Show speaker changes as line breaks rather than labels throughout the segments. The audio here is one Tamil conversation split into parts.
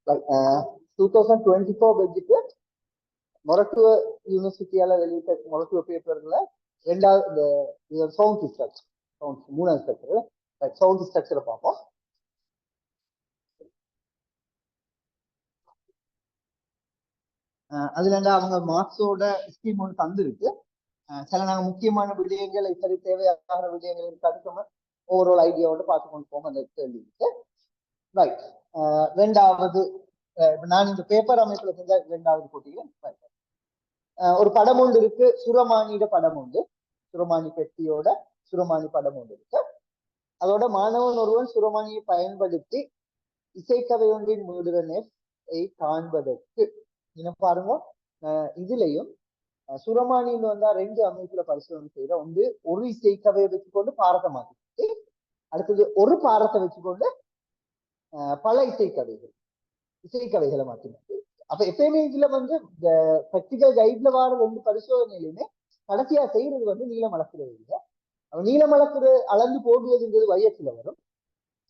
2024 பட்ஜெட் மொரட்டுவ யூனிவர்சிட்டியால வெளியிட்ட மொரட்டுவ பேப்பர்ல ரெண்டாவது இந்த சவுண்ட் ஸ்ட்ரக்சர், மூணாவது ஸ்ட்ரக்சர், சவுண்ட் ஸ்ட்ரக்சரை பார்ப்போம். அதுல அவங்க மார்க்ஸோட ஸ்கீம் ஒன்று தந்துருக்கு. சில நாங்கள் முக்கியமான விடயங்கள் சரி தேவையான விடயங்கள் தடுக்காம ஓவரால் ஐடியாவோட பார்த்து கொண்டு போவோம் அந்த கேள்விக்கு. ரைட். ரெண்டாவது நான் இந்த பேப்பர் அமைப்புல செஞ்ச ரெண்டாவது போட்டியில ஒரு படம் ஒன்று இருக்கு, சுரமானியோட படம் உண்டு, சுரமானி பெட்டியோட சுரமானி படம் ஒன்று இருக்கு. அதோட மாணவன் ஒருவன் சுரமானியை பயன்படுத்தி இசைக்கதை ஒன்றின் மீடுதனை காண்பதற்கு என்ன பாருங்க. இதுலயும் சுரமானின்னு வந்தா ரெண்டு அமைப்புல பரிசோதனை செய்யற ஒன்று ஒரு இசைக்கதையை வச்சுக்கொண்டு பாரத்தை மாத்திட்டு, அடுத்தது ஒரு பாரத்தை வச்சுக்கொண்டு பல இசைக்கதைகளை மாத்தினாரு. அப்ப எப்பயுமே இதுல இந்த பிராக்டிகல் கைட்ல வார ரெண்டு பரிசோதனையிலுமே கடைசியா செய்யறது நீளம் அளக்குறது இல்லை. நீளம் அளக்குற அளந்து போடுவதுங்கிறது வயசுல வரும்,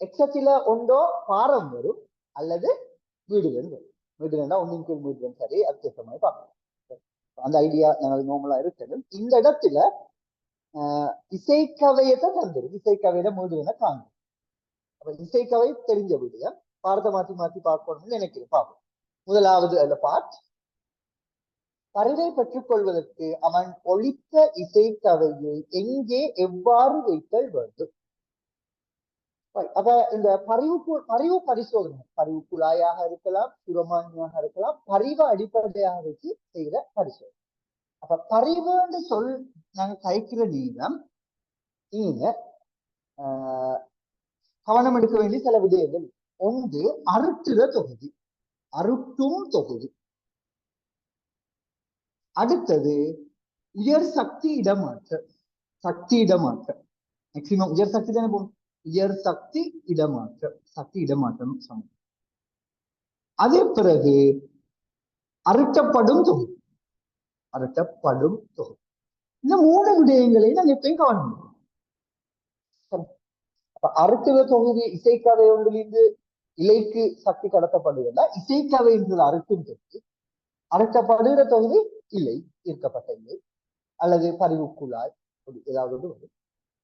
எக்ஸச்சில ஒன்றோ பாரம் வரும் அல்லது வீடுகள் வரும். வீடுகள்னா ஒன்றின் வீடுகள் சரி, அதுக்கேற்ற மாதிரி பார்க்கணும். அந்த ஐடியா நாங்கள் நார்மலா இருக்கிறது. இந்த இடத்துல இசைக்கவையத்தான் தந்துடும், இசைக்கவையில வீடுகளை காணும். அப்ப இசைக்கவை தெரிஞ்ச வீடுக பாரத்தை மாத்தி மாத்தி பார்க்கணும்னு நினைக்கிறேன். பார்ப்போம். முதலாவது அந்த பார்ட், பரிவை பெற்றுக் கொள்வதற்கு அவன் ஒழித்த இசைக்கவையை எங்கே எவ்வாறு வைத்தல் வேண்டும். அப்ப இந்த பரிவு பரிசோதனை, பரிவு குழாயாக இருக்கலாம், சுரமானியாக இருக்கலாம், பரிவை அடிப்படையாக வச்சு செய்கிற பரிசோதனை. அப்ப பரிவுன்னு சொல் நாங்க கழிக்கிற நேரம் நீங்க கவனம் எடுக்க வேண்டிய சில விடயங்கள். ஒன்று அருட்டுற தொகுதி, அருட்டும் தொகுதி. அடுத்தது உயர் சக்தி இடமாற்றம், சக்தி இடமாற்றம். மேக்சிமம் உயர் சக்தி தானே போகணும், உயர் சக்தி இடமாற்றம், சக்தி இடமாற்றம் சமம். அதே பிறகு அருட்டப்படும் தொகுதி, அருட்டப்படும் தொகுதி. இந்த மூணு விடயங்களையும் நாங்கள் எப்பயும் கவனம். அருட்டுற தொகுதி இசைக்கதை ஒன்றிலிருந்து இலைக்கு சக்தி கடத்தப்படுவதா, இசைக்கதை என்றது அருட்டும் தொகுதி, அருட்டப்படுகிற தொகுதி இலை, ஈர்க்கப்பட்ட இலை அல்லது பரிவு குழாய் ஏதாவது ஒன்று வரும்.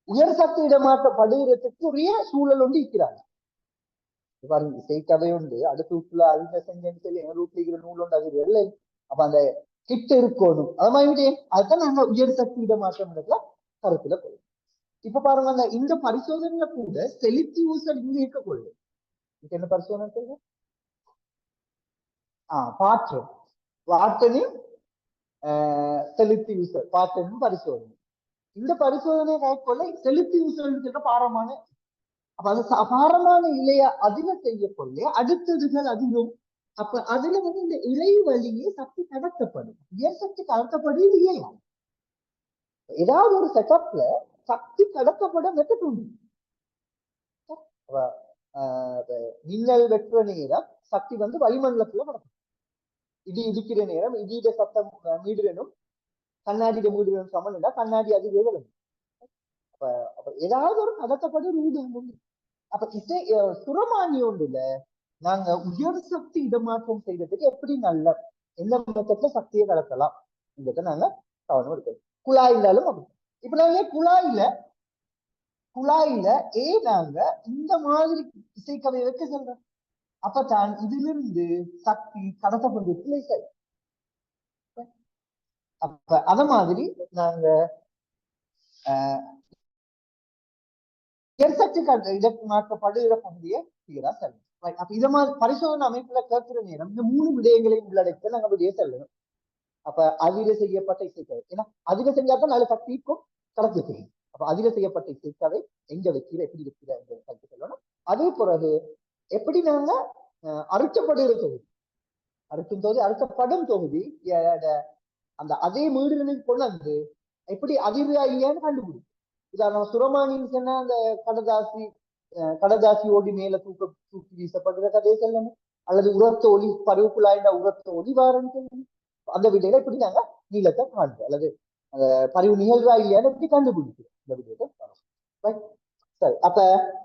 உயர் சக்தி இடமாற்றப்படுகிறதுக்கு உரிய சூழல் ஒன்று இருக்கிறாங்க. இசைக்கதை உண்டு, அடுத்த வீட்டுல அதுல செஞ்சேன்னு சொல்லி எங்க வீட்டுல இருக்கிற நூல் உண்டு, அது வெள்ளை. அப்ப அந்த கிட்ட இருக்கணும், அது மாதிரி அதுதான் நாங்க உயர் சக்தி இடமாற்றம் கருத்துல போய். இப்ப பாருங்க, இந்த பரிசோதனையில கூட செலுத்தி ஊசல் இங்க இருக்கக்கூடாது. என்ன பரிசோதனை செய்ய பாற்றம், வாட்டனையும் செலுத்தி ஊசல், பாட்டனும் பரிசோதனை. இந்த பரிசோதனையை மேற்கொள்ள செலுத்தி ஊசல் சொல்ற பாரமான, அப்ப அது பாரமான இலையா அதிக செய்யக்கொள்ள அடுத்ததுகள் அதிகம். அப்ப அதுல இந்த இலை வழியே சக்தி கடத்தப்படும், உயர் சக்தி கடத்தப்படுது இல்லையா. ஏதாவது ஒரு செட்டப்ல சக்தி கடத்தப்பட மெத்தட் உண்டு. மின்னல் வெற்ற நேரம் சக்தி வளிமண்டலத்துல நடக்கும். இடி இடிக்கிற நேரம் இடியிட சத்தம் மீடுறனும் கண்ணாடியிட மீடுறனும் சமன்டா கண்ணாடி அது வேணும். அப்ப ஏதாவது ஒரு கடத்தப்பட வீடு. அப்ப இசை சுரமானி ஒன்றுல நாங்க உயர் சக்தி இடமாற்றம் செய்யறதுக்கு எப்படி நல்ல எந்த மெத்தட்ல சக்தியை கடத்தலாம் இதை நாங்க கவனம் எடுக்கணும். குழாய் இருந்தாலும் அப்படி. இப்ப நாங்க குழாயில நாங்க இந்த மாதிரி இசைக்கவை வைக்க சொல்றோம். அப்பதான் இதிலிருந்து சக்தி கடத்தப்படுது. அப்ப அத மாதிரி நாங்க சக்தி இடமாற்றப்படுகிற பகுதியை கிளியரா செல்லணும். அப்ப இத மாதிரி பரிசோதனை அமைப்புல கேட்கிற நேரம் இந்த மூணு விடயங்களையும் உள்ளடக்க நாங்க வெளியே செல்லணும். அப்ப அதில செய்யப்பட்ட இசைக்கவை, ஏன்னா அதில செஞ்சாதான் நல்ல சக்தி இருக்கும் கடத்தி செய்யும். அப்ப அதில செய்யப்பட்ட இசைக்கவை எங்க வைக்கிற, எப்படி வைக்கிற கருத்து சொல்லணும். அதே பிறகு எப்படி நாங்க அறுக்கப்படுகிற தொகுதி, அறுக்கும் தொகுதி, அறுக்கப்படும் தொகுதி அந்த அதே மீடுகளுக்கு கொண்டு எப்படி அதிர்வா இல்லையான்னு கண்டுபிடிக்கும். உதாரணம் சுரமானின்னு சொன்னா அந்த கடதாசி ஓடி மேல தூக்கி வீசப்படுற கதையை சொல்லணும், அல்லது உரத்த ஒளி பருவுக்குள்ளாயின உரத்த ஒளி வாரன்னு சொல்லணும். அந்த விடையில எப்படி நாங்க நீளத்தை காண்போம், அல்லது பரிவு நிகழ்வா இல்லையான்னு எப்படி கண்டுபிடிக்கிறோம் இந்த விடயத்தை. சரி, அப்ப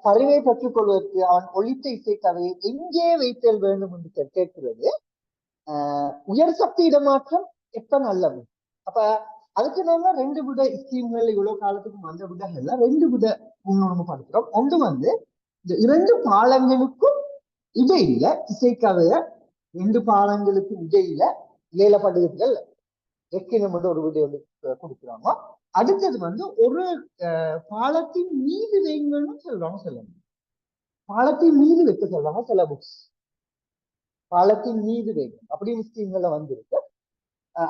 பரிவை பெற்றுக்கொள்வதற்கு அவன் ஒழித்த இசைக்கதையை எங்கே வைத்தல் வேண்டும் என்று கேட்கிறது. உயர் சக்தி இடமாற்றம் எப்ப நல்லது? அப்ப அதுக்கு நாம ரெண்டு விட ஸ்கீம்கள் இவ்வளவு காலத்துக்கு வந்த விடங்கள்ல ரெண்டு விட முன்னுரிமைப்படுத்துறோம். ஒன்று வந்து இந்த இரண்டு பாலங்களுக்கும் இடையில இசைக்கதைய ரெண்டு பாலங்களுக்கும் இடையில இலையிலப்படுகிறதுகள் வெக்கினம் என்று ஒரு வீடியோ வந்து கொடுக்குறாங்க. அடுத்தது வந்து ஒரு பாலத்தின் மீது வைங்கன்னு சொல்றாங்க. சொல்லணும் பாலத்தின் மீது வைக்க சொல்றாங்க சில புக்ஸ். பாலத்தின் மீது வைங்க அப்படின்னு ஸ்கீம்ல வந்துருக்கு.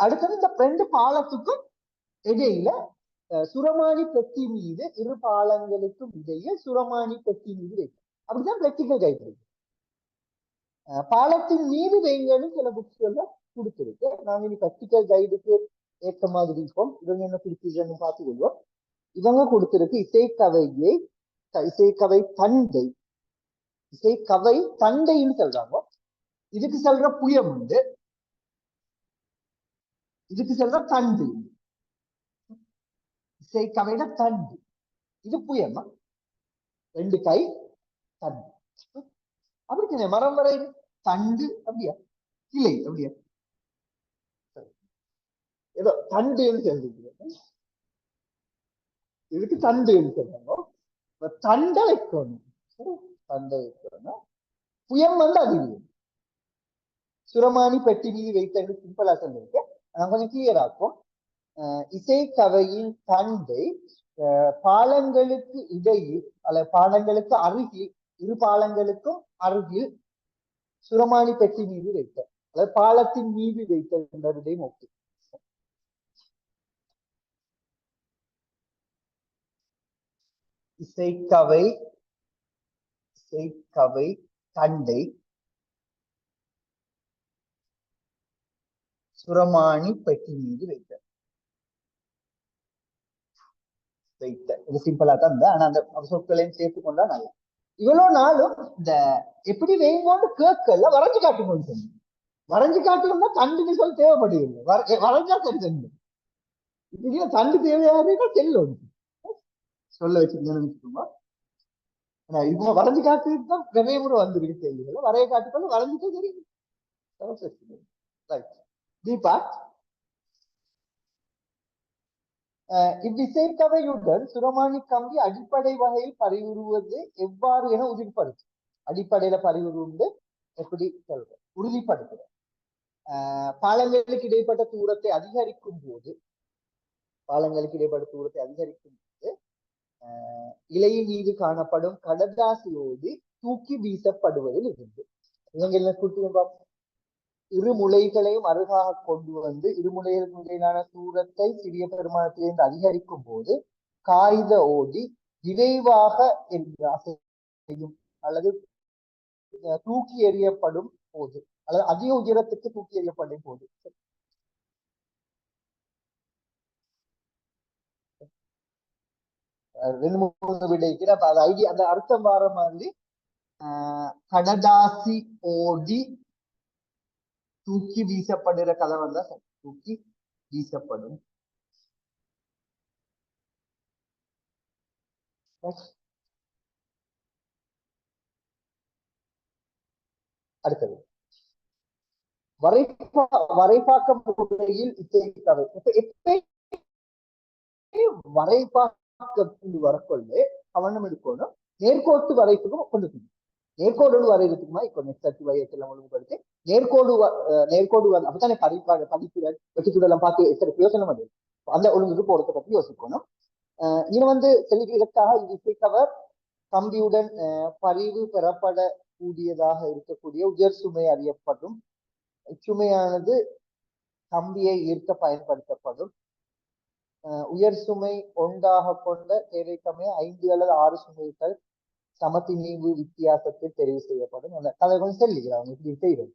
அடுத்தது இந்த ரெண்டு பாலத்துக்கும் இடையில சுரமானி பெட்டி மீது இரு பாலங்களுக்கும் இடையே சுரமானி பெட்டி மீது வைக்கும். அப்படிதான் பிராக்டிக்கல் கைட் இருக்கு. பாலத்தின் மீது வைங்கன்னு சில புக்ஸ்ல கொடுத்துருக்கு. நாங்க இனி பிராக்டிக்கல் கைடுக்கு ஏற்ற மாதிரி இருக்கும். இவங்க என்ன பிடிச்சிருக்கன்னு பார்த்து கொள்வோம். இவங்க கொடுத்திருக்கு இசைக்கவையை இசைக்கவை தண்டை, இசைக்கவை தண்டைன்னு சொல்றாங்க. இதுக்கு சொல்ற புயம் உண்டு, இதுக்கு சொல்ற தண்டு. இசைக்கவையில தண்டு, இது புயமா, ரெண்டு கை தண்டு. அப்படி மரம் வரை தண்டு அப்படியா, கிளை அப்படியா, ஏதோ தண்டுன்னு சொல்லிருக்கு. இதுக்கு தண்டுன்னு சொல்றாங்க. தண்டை வைக்கணும், தண்டை வைக்கணும். புயம் வந்து அது சுரமானி பெட்டி மீது வைத்த சிம்பிளா சொல்லிருக்கு. நான் கொஞ்சம் கிளியர் ஆக்கும். இசைக்கவையின் தண்டை பாலங்களுக்கு இடையில் அல்ல பாலங்களுக்கு அருகில் இரு பாலங்களுக்கும் அருகில் சுரமானி பெட்டி மீது வைத்த, அதாவது பாலத்தின் மீது வைத்த என்பதை நோக்கி. இசைக்கவை இசைக்கவை தண்டை சுரமானி பெட்டி மீது வைத்த இது சிம்பிளா தான் இருந்தது. ஆனா அந்த சொற்களையும் சேர்த்து கொண்டா நல்லா. இவ்வளவு நாளும் இந்த எப்படி வேணும்னு கேட்கல வரைஞ்சு காட்டுங்கன்னு சொன்னீங்க. வரைஞ்சு காட்டுங்கன்னா தண்டுன்னு சொல்ல தேவைப்படுகிறது. வரைஞ்சா சரி தண்டு, இதுல தண்டு தேவையானதுன்னா செல்லும் சொல்ல வச்சுக்கோங்க. இவங்க வரைஞ்சு காட்டுறது தான் நிறைய முறை வந்திருக்கு கேள்விகள். வரைய காட்டுக்கொள்ள வரைஞ்சுட்டே தெரியும். தீபா, இவ்விசைக்கவையுடன் சுரமானி கம்பி அடிப்படை வகையில் பரிவுறுவது எவ்வாறு என உறுதிப்படுத்தும். அடிப்படையில பரிவுறுந்து எப்படி சொல்ற உறுதிப்படுத்துற. பாலங்களுக்கு இடைப்பட்ட தூரத்தை அதிகரிக்கும் போது, பாலங்களுக்கு இடைப்பட்ட தூரத்தை அதிகரிக்கும் போது இலையின் மீது காணப்படும் கடதாசியோடு தூக்கி வீசப்படுவதில் இருந்து இவங்க என்ன கூட்டி இரு முளைகளையும் அருகாக கொண்டு வந்து இருமுலைகளுக்கு இடையிலான தூரத்தை சிறிய பெருமானத்திலிருந்து அதிகரிக்கும் போது காகித ஓடி விரைவாக செய்யும் அல்லது தூக்கி எறியப்படும் போது அல்லது அதிக உயரத்துக்கு தூக்கி எறியப்படும் போது ரெண்டு மூணு விடைக்கு அப்ப அது ஐடியா அந்த அர்த்தம் வர மாதிரி கடதாசி ஓடி தூக்கி வீசப்படுற கதை வந்தா தூக்கி வீசப்படும். அடுத்தது வரைபாக்க முறையில் இசைக்கவை. இப்ப வரைபாக்கத்தில் வரக்கொள்ளு கவனம் எடுக்கணும். நேர்கோட்டு வரைப்புக்கும் கொண்டு நேர்கோடு வரைகிறதுக்குமா இப்போ நெக்ஸ்ட் வயசுல ஒழுங்குபடுத்தி நேர்கோடு அப்படித்தானே படிப்புகள் வெற்றிச்சூழலாம் பார்த்து எத்தனை யோசனை பண்ணி அந்த ஒழுங்குக்கு போறதை பத்தி யோசிக்கணும். இது வந்து செல்வதற்காக இசைக்கவர் கம்பியுடன் பரிவு பெறப்பட கூடியதாக இருக்கக்கூடிய உயர் சுமை அறியப்படும். இச்சுமையானது கம்பியை ஈர்க்க பயன்படுத்தப்படும். உயர் சுமை ஒன்றாக கொண்ட தேவைக்கமைய 5 அல்லது 6 சுமைகள் சமத்திணிவு வித்தியாசத்தில் தெரிவு செய்யப்படும். அந்த கதை கொஞ்சம் சொல்லிக்கிறாங்க இப்படி செய்வது.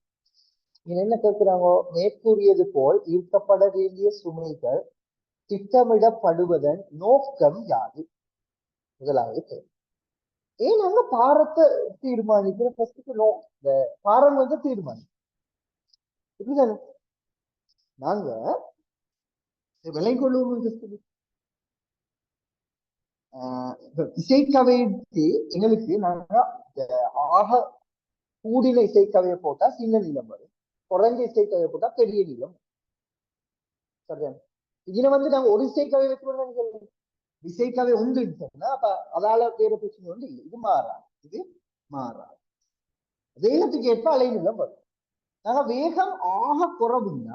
நீங்க என்ன கேட்கிறாங்க, மேற்கூறியது போல் ஈர்க்கப்பட வேண்டிய சுமைகள் திட்டமிடப்படுவதன் நோக்கம் யாது? முதலாவது ஏன் நாங்க பாரத்தை தீர்மானிக்கிற இந்த பாரம் வந்து தீர்மானிக்கும் இப்படிதானே நாங்க விலை கொள்ளுவோம். இசைக்கவைக்கு எங்களுக்கு நாங்க ஆக கூடின இசைக்கவையை போட்டா சின்ன நீளம் வரும், குறைஞ்ச இசைக்கவையை போட்டா பெரிய நீளம். சரிதானே? இதுல வந்து நாங்க ஒரு இசைக்கவை வைக்கணும், இசைக்கவை ஒன்று சொன்னா அப்ப அதால வேற பிரச்சனை ஒன்று இல்லை. இது மாறாது, இது மாறாது. வேகத்துக்கு ஏற்ப அலைநீளம் வரும். நாங்க வேகம் ஆக குறைவுன்னா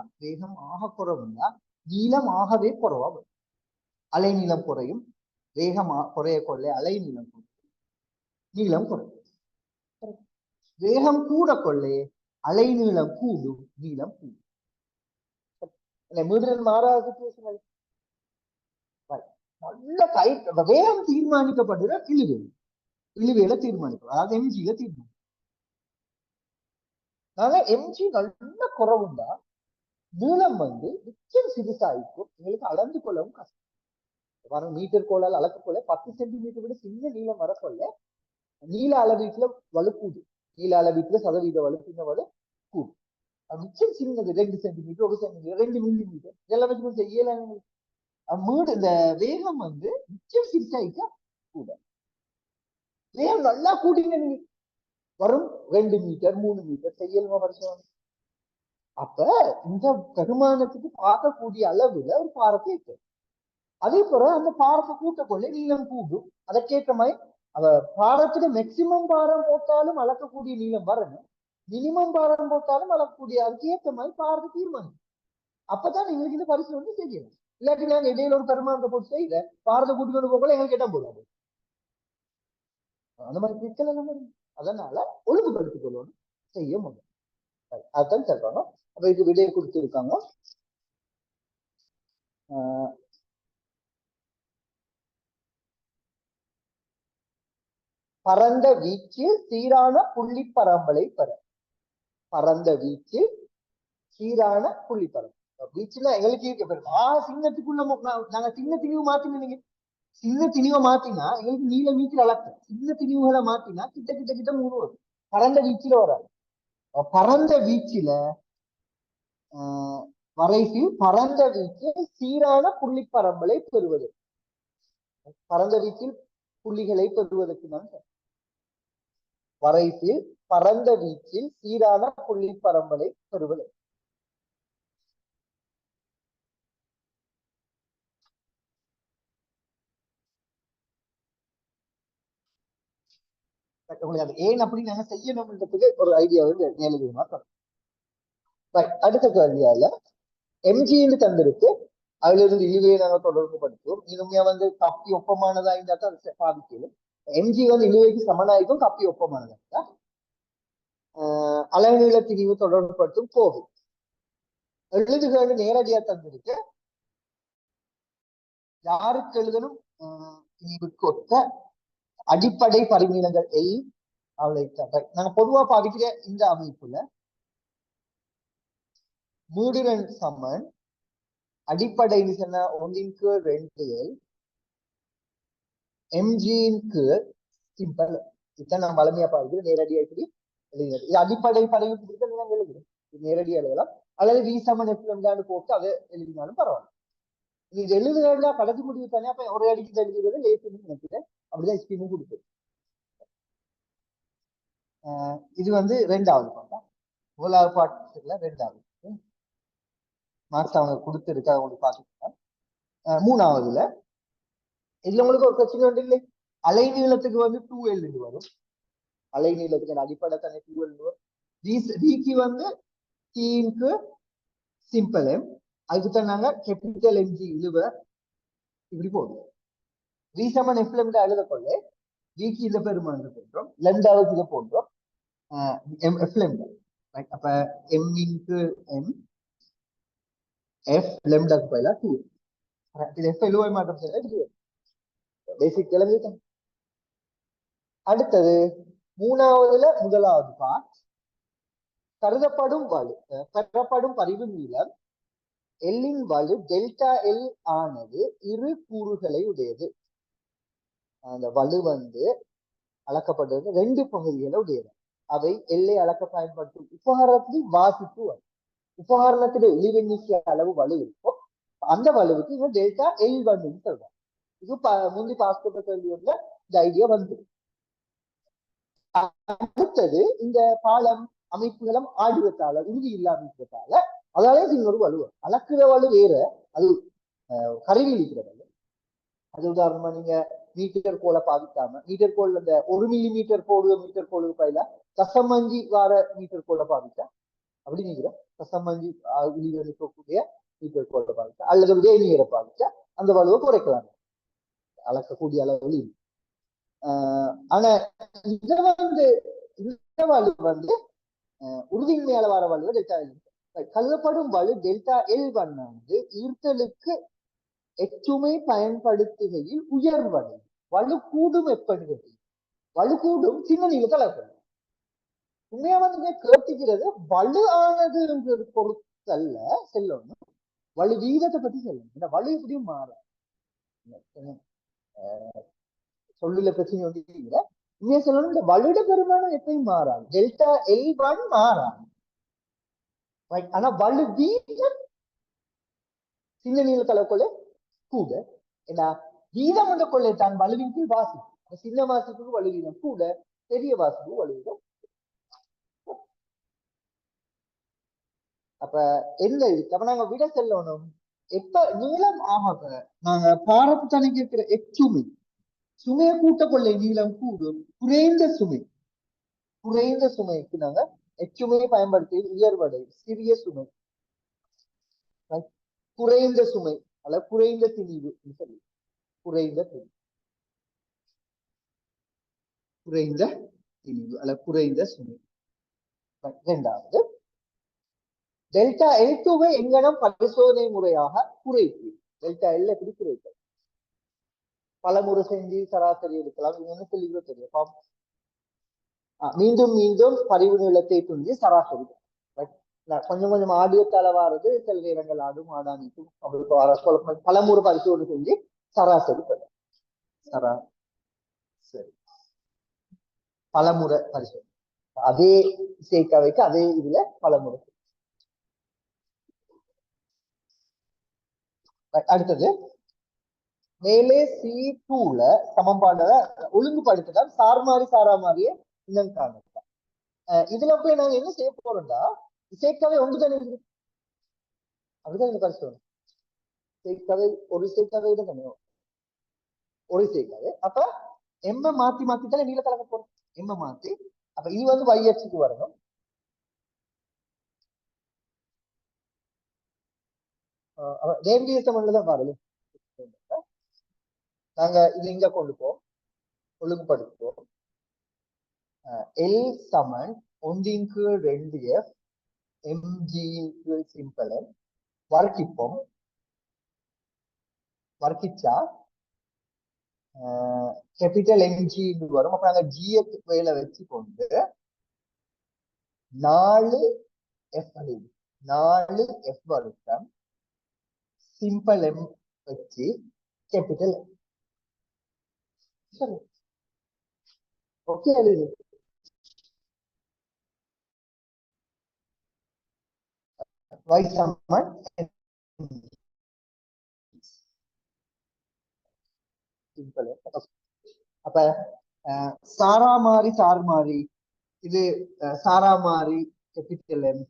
நீளம் ஆகவே குறைவா வரும். அலைநீளம் குறையும், வேகம் குறைய கொள்ள அலைநீளம் குறையும், நீளம் குறையும். வேகம் கூட கொள்ளே அலைநீளம் கூடும், நீளம் கூடும். மீண்டும் மாறாத சிச்சுவேஷன். நல்ல டைட் வேகம் தீர்மானிக்கப்படுற இழுவையில தீர்மானிக்கும், அதாவது எம்ஜியில தீர்மானிக்கும். எம்ஜி நல்ல குறவுண்டா நீளம் வந்து நிச்சயம் சிறுசாயிக்கும், எங்களுக்கு அளந்து கொள்ளவும் கஷ்டம். மீட்டர் கோளால் அளக்கொள்ள 10 சென்டிமீட்டர் விட சின்ன நீளம் வரக்கொள்ள நீள அளவீட்டுல வலுக்கூடு, நீள அளவீட்டுல சதவீத வலுப்பின வலு கூடும். நிச்சயம் சின்னது 2 சென்டிமீட்டர், 1 சென்டிமீட்டர், 2 மில்லிமீட்டர் இதெல்லாம் வச்சு செய்யலாம். இந்த வேகம் வந்து நிச்சயம் சிறுசாயிக்க கூட, வேகம் நல்லா கூட்டிங்க நீங்க வரும் 2 மீட்டர் 3 மீட்டர் செய்யலுமா வருஷம். அப்ப இந்த பெருமானத்துக்கு பார்க்கக்கூடிய அளவுல ஒரு பாரத்தை இருக்கு. அதே போல அந்த பாரத்தை கூட்டக்கொள்ள நீளம் கூடும். அதற்கேற்ற மாதிரி அவ பாரத்துல மேக்சிமம் பாரம் போட்டாலும் அளக்கக்கூடிய நீளம் வரணும், மினிமம் பாரம் போட்டாலும் அளக்கக்கூடிய, அதுக்கு ஏற்ற மாதிரி பாரத்தை தீர்மானம். அப்பதான் எங்களுக்கு இந்த பரிசு வந்து செய்யணும். இல்லாட்டி நாங்க இடையில ஒரு பெருமானத்தை போட்டு செய்யல பாரத்தை கூட்டி கொண்டு போகல எங்களுக்கு இடம் போடாது. அந்த மாதிரி சிக்கல் எல்லாம் வரும். அதனால ஒழுங்குபடுத்திக் கொள்ளணும், செய்ய முடியும். அதுதான் சொல்றாங்க. அப்ப இது விடையை கொடுத்திருக்காங்க. பரந்த வீச்சில் சீரான புள்ளி பரம்பலை பெற. பரந்த வீச்சில் சீரான புள்ளி பரம்பல். வீச்சுல எங்களுக்கு சின்னத்துக்குள்ள நாங்க சின்ன திணிவு மாத்தினீங்க, சின்ன திணிவை மாத்தினா எங்களுக்கு நீல வீச்சில் அளக்கும், சின்ன திணிவுகளை மாத்தினா கிட்ட 3 வரும், பரந்த வீச்சில வராது. பரந்த வீச்சில வரைசில் பரந்த வீச்சில் சீரான புள்ளி பரம்பலை பெறுவது. பரந்த வீச்சில் புள்ளிகளை பெறுவதற்கு தான் வரைசில் பரந்த வீச்சில் சீரான புள்ளி பரம்பலை பெறுவது. ஏன் அப்படி நாங்க செய்யணும்ன்றதுக்கு ஒரு ஐடியா வந்து மேலதிகமா தரும். அடுத்த கேள்வியால எம்ஜின்னு தந்திருக்கு, அதுல இருந்து இழுவையை நாங்க தொடர்பு படுத்துவோம். இனிமையா வந்து கப்பி ஒப்பமானதா இருந்தா தான் பாதிக்கணும். எம்ஜி வந்து இழுவைக்கு சமனாயிருக்கும், கப்பி ஒப்பமானதா. அலைநீள திரிவு தொடர்பு படுத்தும் கோவை எழுதுகன்னு நேரடியா தந்திருக்கு. யாருக்கு எழுதணும்? திரிவுக்கு ஒத்த அடிப்படை பரிமீளங்கள் எல் அவளை நாங்க பொதுவா பாதிக்கிற இந்த அமைப்புல மூடுரன் சமன் அடிப்படைன்னு சொன்னா 1/2L எம்ஜிக்கு சிம்பிள். இதுதான் நான் வளமையா பாதிக்கிறேன், நேரடியா இப்படி எழுதுகிறது. இது அடிப்படை படைப்பு நாங்க எழுதுறோம், நேரடியா எழுதலாம். அல்லது வி சமன் எஃப்எம் போட்டு அதை எழுதினாலும் பரவாயில்ல. இது எழுதுறதுல கடைசி முடிவு தானே, அப்ப ஒரு அடிக்கு எழுதுறது லேசுன்னு நினைக்கிறேன். அப்படிதான் ஸ்கீமும் கொடுக்குது. இது வந்து 2வது பாட்டா, முதலாவது பாட்டுல 2வது மார்க்ஸ் அவங்க கொடுத்துருக்க அவங்களுக்கு பார்த்துக்கலாம். 3வதுல இதுல உங்களுக்கு ஒரு பிரச்சனை வந்து இல்லை, அலைநீளத்துக்கு வந்து 2L வரும். அலைநீளத்துக்கு அடிப்படை தானே 2L வரும். டிக்கு வந்து டீமுக்கு சிம்பிள் எம், அதுக்குத்தான் நாங்க கேபிட்டல் எம்ஜி இழுவ இப்படி போடுவோம். வி சமன் எஃப்எம் எழுத கொள்ள விக்கு இந்த பெருமானம் போன்றோம், 2வது இதை போன்றோம் எஃப்எம். அப்ப எம் இன்டு எம் எஃப் லெம்டாக்கு பதிலா 2. இது எஃப் எழுவை மாற்றம் செய்ய பேசிக் கிளம்பிட்டோம். அடுத்தது 3வதுல முதலாவது பார்ட், கருதப்படும் வலு பெறப்படும் பரிவு நீளம் எல்லின் வலு டெல்டா எல் ஆனது இரு கூறுகளை உடையது. அந்த வலு வந்து அளக்கப்படுறது 2 பகுதிகளை உடையது. அவை எல்லை அளக்க பயன்படுத்தும் உபகரணத்தில் வாசிப்பு வலு. உபகரணத்துல இழிவெண்ணிக்கை அளவு வலு இருக்கும், அந்த வலுவுக்கு இவங்க டெல்டா எல்1 சொல்றாங்க. இது முந்தி பாஸ்போர்ட் கேள்வியோட இந்த ஐடியா வந்து. அடுத்தது இந்த பாலம் அமைப்புகளும் ஆடுவதால உறுதி இல்லாம அதாலே இன்னொரு வலுவ அளக்குற வலு வேற, அது கருவி இருக்கிற வலு. அது உதாரணமா நீங்க மீட்டர் கோலை பாவிக்காம மீட்டர் கோல் அந்த 1 மில்லிமீட்டர் போடுவ மீட்டர் கோளுக்கு பயில தசமஞ்சி வார மீட்டர் கோலை பாவிச்சா அப்படி நீங்கிற தசமஞ்சி இருக்கக்கூடிய மீட்டர் கோலை பாவிச்சா அல்லது வேணியரை பாவிச்சா அந்த வலுவை குறைக்கலாம், அளக்கக்கூடிய அளவில். ஆனா இத வந்து இந்த வலு வந்து உறுதியின்மையால வர வலுவை டெல்டா எல். கருதப்படும் வலு டெல்டா எல் வந்து ஈர்த்தலுக்கு எச்சுமை பயன்படுத்துகையில் உயர்வடை வலு கூடும் எப்படிகள் வலு கூடும் சின்ன நீளத்தில் அளப்படும். உண்மையா வந்து கேட்டுக்கிறது வலு ஆனதுன்றது பொறுத்தல்ல செல்லணும், வலு வீதத்தை பத்தி சொல்லணும். இந்த வலு எப்படியும் மாறும், சொல்லுல பிரச்சனை வந்து உண்மையா சொல்லணும். இந்த வலுட பெருமானம் எப்பயும் மாறாது, டெல்டா எல் மாறாது. ஆனா வலு வீதம் சின்ன நீளத்தில் அளக்கொள்ள கூட. ஏன்னா வீதம் என்ற கொள்ளை தான் வலுவின் கீழ் வாசிப்பு, சின்ன வாசிப்புக்கு வலு வீதம் கூட, பெரிய வாசிப்பு வலு வீதம். அப்ப என்ன இருக்கு, அப்ப நாங்க விட செல்லணும் எப்ப நீளம் ஆக நாங்க பாரப்பு தணிக்க இருக்கிற எச்சுமை சுமையை கூட்ட கொள்ளை நீளம் கூடும். குறைந்த சுமைக்கு நாங்க எச்சுமையை பயன்படுத்தி உயர்வடை சிறிய சுமை குறைந்த சுமை அல்ல குறைந்த திணிவு சொல்லி குறைந்த திணிவு அல்ல குறைந்த சுமை. இரண்டாவது டெல்டா எல்2வை எங்கனம் பரிசோதனை முறையாக குறைப்பு. டெல்டா எல் எப்படி குறைப்பது, பலமுறை செஞ்சு சராசரி எடுக்கலாம். என்ன சொல்லிக்கிறோ தெரியும், மீண்டும் மீண்டும் பதிவு நிலத்தை துண்டி சராசரி கொஞ்சம் கொஞ்சம் ஆடியத்தால வாரது, சில நேரங்கள் ஆடும் ஆடானிக்கும் அவருக்கு வர பலமுறை பரிசோதனை செஞ்சு சராசரி சரி பலமுறை பரிசோதனை அதே சேர்க்காவைக்கு அதே இதுல பலமுறை. அடுத்தது மேலே C2ல சமன்பாடு ஒழுங்குபடுத்ததான் சார்மாறி சாராமாறிய இன்னும் காணலாம். இதுல போய் நாங்க என்ன செய்ய போறோம்டா, சேர்க்கவை ஒன்றுதானே இருக்கு, அப்படிதான் இந்த பரிசோதனை சேர்க்கவை ஒரு சேர்க்கவை தானே ஒரு சேர்க்கவை. அப்ப எம்ம மாத்தி தானே நீல கலக்க போறோம், எம்ம மாத்தி. அப்ப இது வந்து y-அச்சுக்கு வரணும். தான் வரல, நாங்க இது இங்க கொண்டு போவோம் ஒழுங்குபடுத்துவோம். எல் சமன் 1/2f mg சிம்பிள் வர்க்கிப்போம். வர்க்கிச்சா கேபிட்டல் எம்ஜி வரும். அப்ப நாங்க ஜிஎக்கு மேல வச்சு கொண்டு 4f வருஷம் சிம்பிள் எம் வச்சு கேபிட்டல் ஓகே. y சமன் சிம்பிள். அப்ப சாராமாறி சார்மாறி இது சாராமாறி கேபிட்டல் எம்,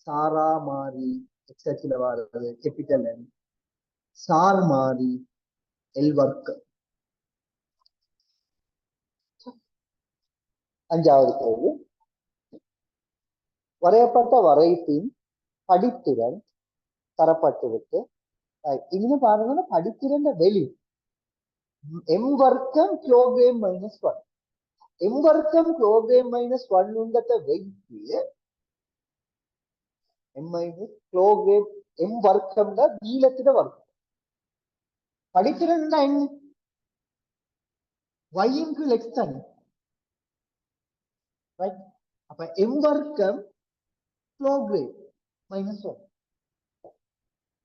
சாராமாறி எக்ஸில வாருது கேபிட்டல் எம், சார்மாறி எல் வர்க். அஞ்சாவது கேள்வி, வரையப்பட்ட வரைப்பின் படித்திறன் தரப்பட்டிருக்கு. இன்னும் பாருங்கன்னா படித்திறன் வெளி எம் வர்க்கம் கிலோகிராம் -1 எம் வர்க்கம் கிலோகிராம் -1 உண்டத்தை வைத்து எம் மைனஸ் கிலோகிராம் எம் வர்க்கம் தான் நீளத்திட வர்க்கம். படித்திறன் என்ன y x தானே, அப்ப எம் வர்க்கம் கிலோகிராம் -1.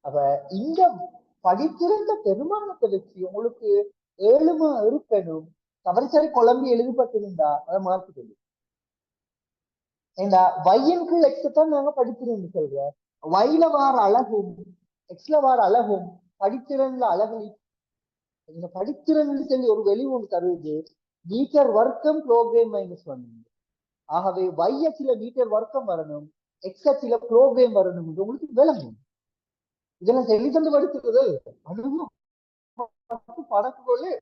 அப்ப இந்த படித்திருந்த பெருமானத்தை வச்சு உங்களுக்கு 7 இருக்கணும். தவறுசரி குழம்பி எழுதப்பட்டிருந்தா அதை மாற்றி சொல்லு. ஏண்டா y x தான் நாங்க படித்திருந்து சொல்றோம். yல வார அழகும் எக்ஸ்ல வார அழகும் படித்திறன்ல அழகு நீங்க படிக்கிறேன்னு சொல்லி ஒரு வெளி ஒன்று தருவது மீட்டர் வர்க்கம் ப்ரோக்ராம் -1. ஆகவே y அச்சில மீட்டர் வர்க்கம் வரணும், எக்ஸ் அச்சில ப்ரோக்ராம் வரணும் என்று உங்களுக்கு விளங்கும். இதெல்லாம் சொல்லி தந்து படிக்கிறது அனுபவம் படக்குள்ளே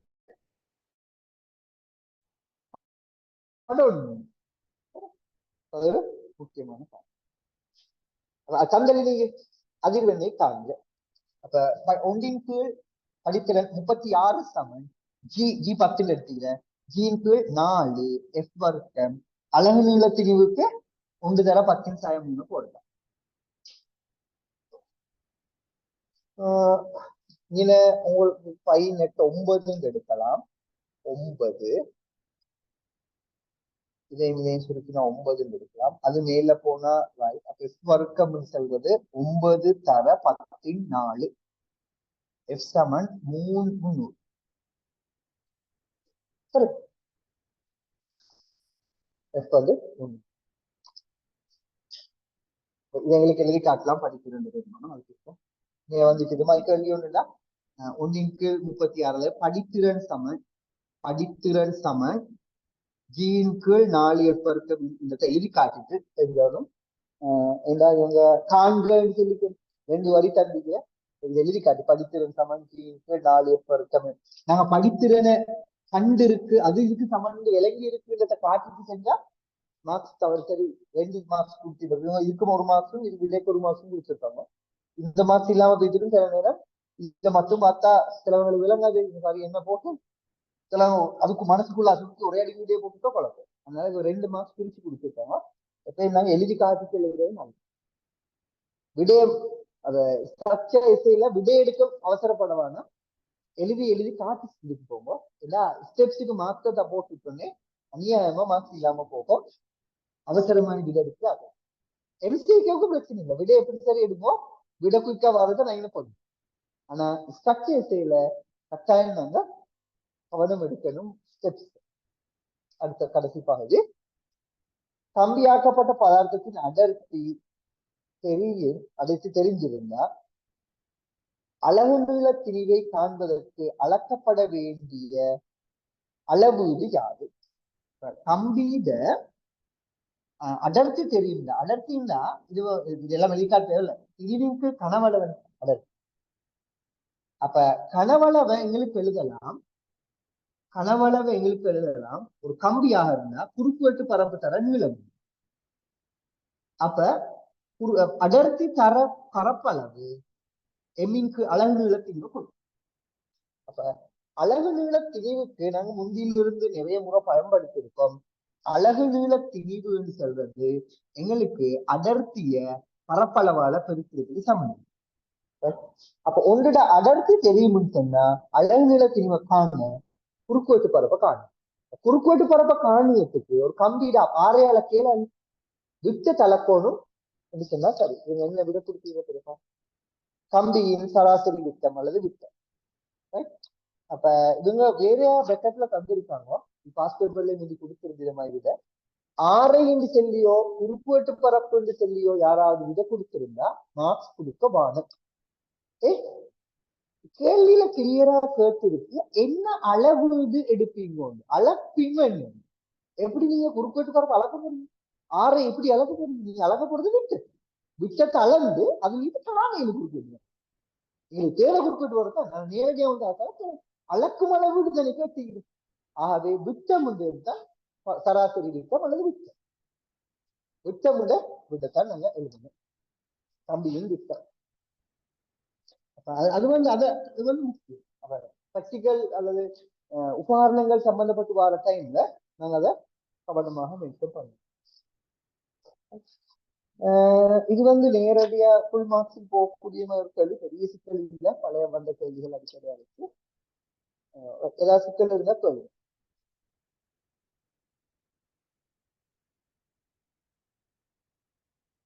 முக்கியமான சந்தலி நீங்க அதிர்வெண்ணை காண்க. அப்ப ஒன்றின் கீழ் படித்திறன் 36 சமன் ஜி 10 எடுத்தீங்க, ஜியின் கீழ் 4 எஃப் வர்க்கம் அலகு நீள திரிவுக்கு 1 தர 10 போடலாம். இதுல உங்களுக்கு பை நெட் 9 எடுக்கலாம். 9 இதையும் சுருக்கினா 9 எடுக்கலாம். அது மேல போனா எஃப் வர்க்கம் சொல்வது 9 தர 10 எஃப் சமன் 300. சரி, எஃப் வந்து எங்களுக்கு எழுதி காட்டலாம் படிக்கிறேன். நீங்க வந்து இது மாதிரி கேள்வி ஒண்ணுல 1 கீழ் 36 படித்திறன் சமன் ஜியின் கீழ் 4 எஃப் வர்க்கம் இந்த எழுதி காட்டிட்டு தெரிஞ்சாலும் இவங்க காண்கன்னு சொல்லி 2 வரி தம்பிக்க எழுதி காட்டி படித்திறன் சமன் ஜியின் கீழ் 4 எஃப் வர்க்கம். நாங்க படித்திறனை கண்டு இருக்கு அது இதுக்கு சமன் விளங்கி இருக்குன்றத காட்டிட்டு செஞ்சா மார்க்ஸ் தவறு. சரி, 2 மார்க்ஸ் கொடுத்துருக்கோம், இதுக்கும் 1 மார்க்ஸும் இது விலைக்கு 1 மார்க்ஸும் கொடுத்துருக்காங்க. இந்த மார்க்ஸ் இல்லாம போயிட்டு சில நேரம் இதை மட்டும் பார்த்தா சிலவங்களுக்கு விளங்காது. சாரி என்ன போட்டு சில அதுக்கு மனசுக்குள்ள அதுக்கு ஒரே அடி வீடியோ போட்டுட்டோ பழக்கம். அதனால 2 மார்க்ஸ் பிரிச்சு கொடுத்துருக்காங்க. எப்ப இருந்தாங்க எழுதி காட்டி எழுதுறது நல்லது. விடயம் அத ஸ்ட்ரக்சர் எஸ்ஐல விடை எடுக்க அவசரப்படவானா எழுதி காட்டி செஞ்சுட்டு போங்க. எல்லா ஸ்டெப்ஸுக்கு மார்க்ஸை போட்டுட்டோன்னே அநியாயமா மார்க்ஸ் இல்லாம போகும். அவசரமான விடை எடுத்து ஆகும். எம்சிக்யூக்கு பிரச்சனை இல்லை, விடை எப்படி சரி எடுப்போம், விட குயிக்கா வரதை நான் என்ன பண்ணும். ஆனா ஸ்ட்ரக்சர் எஸ்ஐல கட்டாயம் நாங்க கவனம் எடுக்கணும். ஸ்டெப்ஸ் அடுத்த கடைசி பகுதி கம்பியாக்கப்பட்ட பதார்த்தத்தின் அடர்த்தி தெரிஞ்சிருந்தா அலகு நீள திரிவை காண்பதற்கு அளக்கப்பட வேண்டிய அளவீடு யாது? கம்பியிட அடர்த்தி தெரியுங்க. அடர்த்தின்னா இதெல்லாம் வெளிக்காட்டு தேவையில்லை. திரிவுக்கு கனவளவு அடர்த்தி. அப்ப கனவளவை எங்களுக்கு எழுதலாம். ஒரு கம்பியாக இருந்தா குறுக்குவெட்டு பரப்பு தர நீளம். அப்ப அடர்த்தி தர பரப்பளவு எம்மின்கு அலகு நீள திரிவு கொடுக்கும். அப்ப அலகு நீள திரிவுக்கு நாங்க முந்தியிலிருந்து நிறைய முறை பயன்படுத்தியிருக்கோம். அலகு நீள திரிவு என்று சொல்றது எங்களுக்கு அடர்த்திய பரப்பளவால பெருக்கிறதுக்கு சமம். அப்ப உங்களோட அடர்த்தி தெரியும்னு சொன்னா அலகு நீள திரிவை காண குறுக்குவெட்டு பரப்ப காணும். குறுக்குவெட்டு பரப்ப காணியத்துக்கு ஒரு கம்பியிட ஆரையால கீழே விட்ட தலக்கோணும் என்று சொன்னா சரி. இவங்க என்ன விட கொடுத்தீங்க, கம்பியின் சராசரி விட்டம் அல்லது விட்டம். அப்ப இவங்க வேற பெக்கெட்ல தந்திருக்காங்க. பாஸ்பேப்பர்ல முந்தி கொடுத்திருந்த மாதிரி விட ஆரை என்று சொல்லியோ குறுக்குவெட்டு பரப்பு என்று சொல்லியோ யாராவது விட கொடுத்திருந்தா மார்க்ஸ் கொடுக்க வானம். கேள்வியில கிளியரா கேட்டிருக்கு என்ன அளவு எடுப்பீங்க, அளப்பீங்க. எப்படி நீங்க குறுக்குவெட்டு பரப்பு அளக்க போறீங்க? ஆரை எப்படி அளக்க போறீங்க? நீங்க அளக்க போறது விட்டத்தை அளந்து அது இதுக்காக எனக்கு கொடுக்குறீங்க. எங்களுக்கு தேவை குறுக்கிட்டு வரதான் நான் நேரடியா வந்து அளக்கும் அளவுக்கு தானே கேட்டீங்க. ஆகவே விட்டம் தான் சராசரி விட்டம் அல்லது விட்டம் விட்டத்தான் நாங்க எழுதணும். கம்பியின் விட்டம் அது வந்து அது வந்து முக்கியம். பிராக்டிகல் அல்லது உபகரணங்கள் சம்பந்தப்பட்டு வர டைம்ல நாங்க அதை கவனமாக மென்ஷன் பண்ணணும். இது வந்து நேரடியா ஃபுல் மார்க்ஸுக்கு போகக்கூடிய ஒரு கேள்வி, பெரிய சிக்கல் இல்லை. பழைய வந்த கேள்விகள் அடிப்படையா இருக்கு. ஏதாவது சிக்கல் இருந்தா கேள்வி.